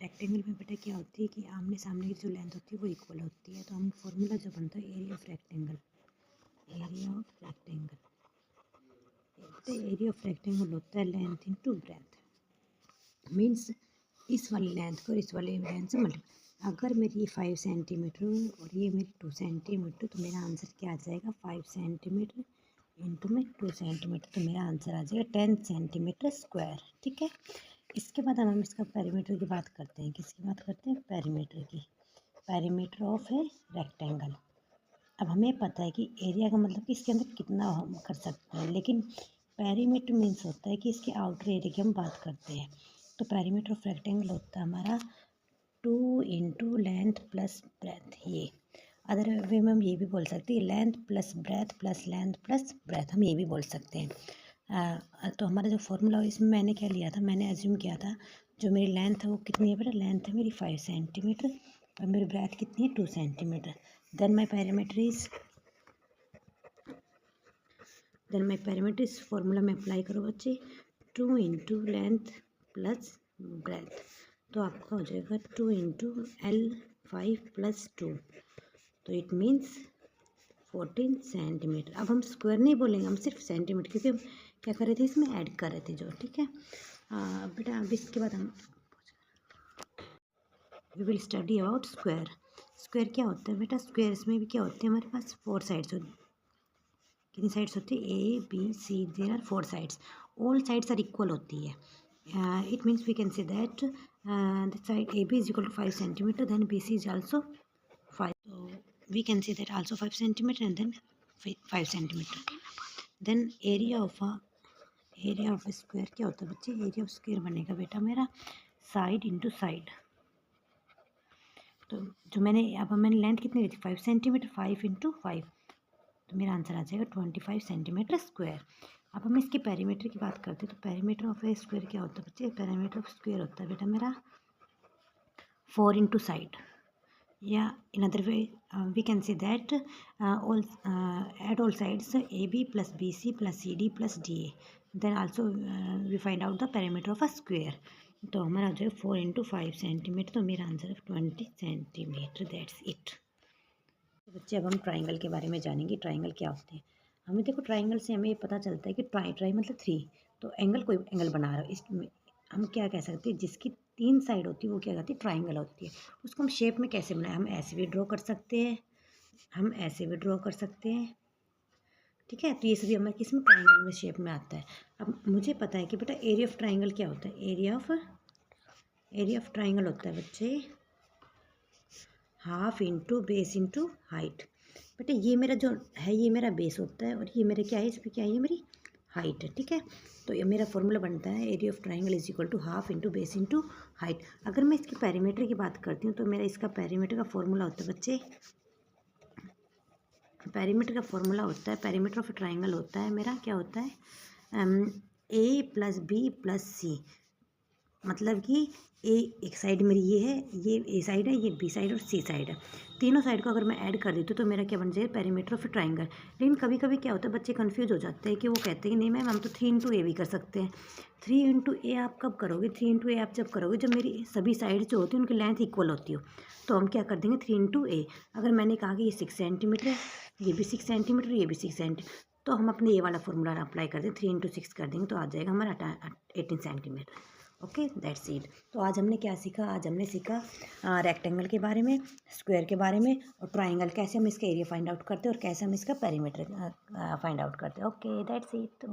Rectangle में बेटा क्या होती है कि आमने सामने की जो लेंथ होती है वो इक्वल होती है। तो हम फॉर्मूला जो बनता है area of rectangle, area of rectangle, area of rectangle होता है लेंथ इनटू ब्रेथ। मीन्स इस वाली लेंथ को इस वाली लेंथ से मल्टीप्लाई। अगर मेरी 5 सेंटीमीटर और ये मेरी 2 सेंटीमीटर, तो मेरा आंसर क्या आ जाएगा 5 सेंटीमीटर इंटू में 2 सेंटीमीटर, तो मेरा आंसर आ जाएगा 10 सेंटीमीटर स्क्वायर। ठीक है, इसके बाद हम इसका पेरीमीटर की बात करते हैं। किसकी बात करते हैं? पेरीमीटर की। Perimeter of a rectangle. अब हमें पता है कि एरिया का मतलब कि इसके अंदर कितना हम कर सकते हैं, लेकिन पेरीमीटर मीन्स होता है कि इसके आउटर एरिया की हम बात करते हैं। तो पेरीमीटर ऑफ रेक्टेंगल होता है हमारा 2 इंटू लेंथ प्लस ब्रेथ। ये अदर वे में हम ये भी बोल सकते हैं लेंथ प्लस ब्रेथ हम ये भी बोल सकते हैं। तो हमारा जो फॉर्मूला इसमें मैंने क्या लिया था, मैंने एज्यूम किया था जो मेरी लेंथ है वो कितनी है बेटा, लेंथ है मेरी 5 सेंटीमीटर और मेरी ब्रेथ कितनी है 2 सेंटीमीटर। देन माई पैरामीटर इस फॉर्मूला में अप्लाई करो बच्चे, 2 इंटू लेंथ प्लस ब्रेथ, तो आपका हो जाएगा 2 इंटू L5 प्लस 2, तो इट मीन्स 14 सेंटीमीटर। अब हम स्क्वायर नहीं बोलेंगे, हम सिर्फ सेंटीमीटर, क्योंकि हम क्या कर रहे थे इसमें ऐड कर रहे थे जो। ठीक है बेटा, अब इसके बाद हम we will study about square. Square क्या होता है बेटा? स्क्वायर में भी क्या होते हैं हमारे पास 4 साइड्स होती है। कितनी साइड्स होती है? A B C, there are 4 sides. All sides are equal होती है। It means we can say that the side AB is equal to 5 centimeter, then BC is also 5. So we can say that also 5 centimeter and then 5 centimeter. Then area of a square क्या होता है बच्चे? Area of square बनेगा बेटा मेरा side into side. तो जो मैंने लेंथ कितनी ली थी 5 सेंटीमीटर, 5 इंटू 5, तो मेरा आंसर आ जाएगा 25 सेंटीमीटर स्क्वायर। अब हम इसके पेरीमीटर की बात करते हैं। तो पेरीमीटर ऑफ ए स्क्वायर क्या होता है बच्चे? पेरीमीटर ऑफ स्क्वायर होता है बेटा मेरा 4 इंटू साइड, या in other way we can say that at all sides AB plus BC plus CD plus DA, then also we find out the perimeter of a square. तो हमारा जो है 4 into 5 centimetre, तो मेरा answer है 20 centimetre. That's it. तो बच्चे अब हम ट्राइंगल के बारे में जानेंगे। ट्राइंगल क्या होते हैं? हमें देखो ट्राइंगल से हमें ये पता चलता है कि ट्राई मतलब 3, तो एंगल कोई एंगल बना रहा है इसमें हम क्या कह सकते हैं, जिसकी 3 साइड होती है वो क्या कहती है? ट्राइंगल होती है। उसको हम शेप में कैसे बनाएं? हम ऐसे भी ड्रॉ कर सकते हैं, हम ऐसे भी ड्रॉ कर सकते हैं। ठीक है, तो ये सभी हमारे किस में? ट्राइंगल में शेप में आता है। अब मुझे पता है कि बेटा एरिया ऑफ ट्राइंगल क्या होता है? एरिया ऑफ ट्राइंगल होता है बच्चे half into base into height. बेटा ये मेरा जो है ये मेरा बेस होता है और ये मेरा क्या है, इस पर क्या है, ये मेरी हाइट है। ठीक है, तो ये मेरा फॉर्मूला बनता है area of triangle is equal to half into base into height. अगर मैं इसके पेरीमीटर की बात करती हूँ तो मेरा इसका पेरीमीटर का फॉर्मूला होता है बच्चे, पेरीमीटर ऑफ ट्राइंगल होता है मेरा क्या होता है A plus B plus C, मतलब कि ए एक साइड मेरी ये है, ये ए साइड है, ये बी साइड और सी साइड है। तीनों साइड को अगर मैं ऐड कर देती हूँ तो मेरा क्या बन जाएगा? Perimeter of triangle. लेकिन कभी कभी क्या होता है बच्चे कंफ्यूज हो जाते हैं कि वो कहते हैं कि नहीं मैम हम तो 3 इंटू ए भी कर सकते हैं। 3 इंटू ए आप कब करोगे? 3 इंटू ए आप जब करोगे जब मेरी सभी साइड जो होती है उनकी लेंथ इक्वल होती हो। तो हम क्या कर देंगे 3 इंटू ए। अगर मैंने कहा कि ये 6 सेंटीमीटर है, ये भी 6 सेंटीमीटर, ये भी 6 सेंटीमीटर, तो हम अपने ये वाला फॉर्मूला अप्लाई कर दें, 3 इंटू 6 कर देंगे तो आ जाएगा हमारा 18 सेंटीमीटर। Okay, that's it. तो आज हमने क्या सीखा? आज हमने सीखा रेक्टेंगल के बारे में, स्क्वायर के बारे में और ट्राइंगल, कैसे हम इसका एरिया फाइंड आउट करते हैं और कैसे हम इसका पेरीमीटर फाइंड आउट करते हैं। Okay, that's it.